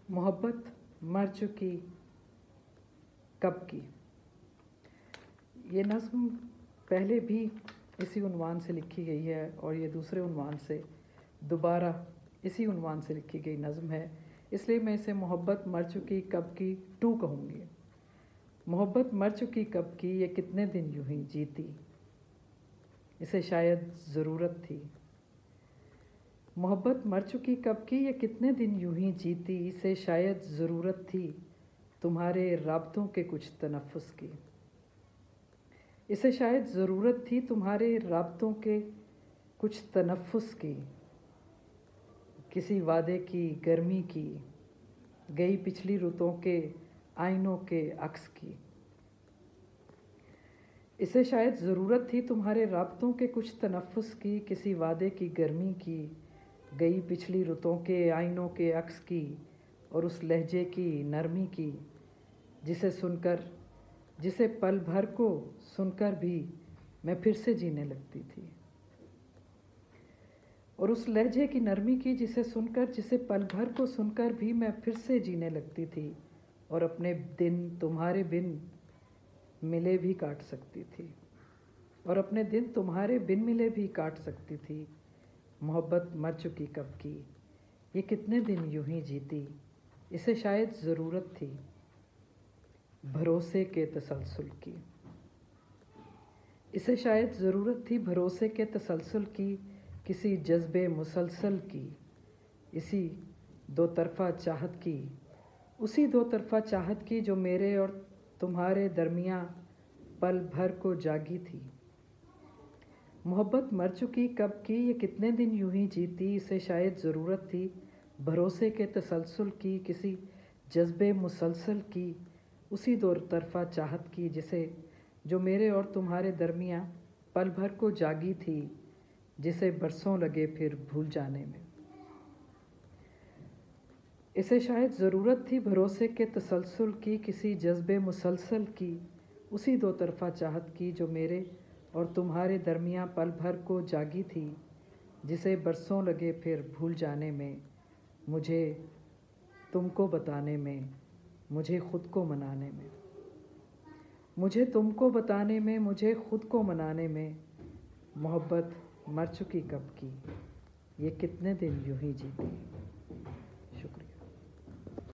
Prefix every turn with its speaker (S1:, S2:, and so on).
S1: मोहब्बत मर चुकी कब की। ये नज़्म पहले भी इसी उन्वान से लिखी गई है और ये दूसरे उन्वान से दोबारा इसी उन्वान से लिखी गई नज़्म है, इसलिए मैं इसे मोहब्बत मर चुकी कब की 2 कहूँगी। मोहब्बत मर चुकी कब की, ये कितने दिन यूं ही जीती, इसे शायद ज़रूरत थी। मोहब्बत मर चुकी कब की, ये कितने दिन यूं ही जीती, इसे शायद ज़रूरत थी तुम्हारे राब्तों के कुछ तनफ़ुस की। इसे शायद ज़रूरत थी तुम्हारे राब्तों के कुछ तनफ़ुस की, किसी वादे की गर्मी की, गई पिछली रुतों के आईनों के अक्स की। इसे शायद ज़रूरत थी तुम्हारे राब्तों के कुछ तनफ़ुस की, किसी वादे की गर्मी की, गई पिछली रुतों के आईनों के अक्स की, और उस लहजे की नरमी की जिसे पल भर को सुनकर भी मैं फिर से जीने लगती थी। और उस लहजे की नरमी की जिसे पल भर को सुनकर भी मैं फिर से जीने लगती थी, और अपने दिन तुम्हारे बिन मिले भी काट सकती थी, और अपने दिन तुम्हारे बिन मिले भी काट सकती थी। मोहब्बत मर चुकी कब की, ये कितने दिन यूं ही जीती, इसे शायद ज़रूरत थी भरोसे के तसलसल की। इसे शायद ज़रूरत थी भरोसे के तसलसल की, किसी जज्बे मुसलसल की, इसी दो तरफ़ा चाहत की, उसी दो तरफ़ा चाहत की जो मेरे और तुम्हारे दरमियाँ पल भर को जागी थी। मोहब्बत मर चुकी कब की, ये कितने दिन यूं ही जीती, इसे शायद ज़रूरत थी भरोसे के तसलसल की, किसी जज्बे मुसलसल की, उसी दो तरफ़ा चाहत की जो मेरे और तुम्हारे दरमियाँ पल भर को जागी थी, जिसे बरसों लगे फिर भूल जाने में। इसे शायद ज़रूरत थी भरोसे के तसलसल की, किसी जज्बे मुसलसल की, उसी दो तरफ़ा चाहत की जो मेरे और तुम्हारे दरमियाँ पल भर को जागी थी, जिसे बरसों लगे फिर भूल जाने में, मुझे तुमको बताने में, मुझे ख़ुद को मनाने में। मुझे तुमको बताने में, मुझे ख़ुद को मनाने में, मोहब्बत मर चुकी कब की, ये कितने दिन यूं ही जीती।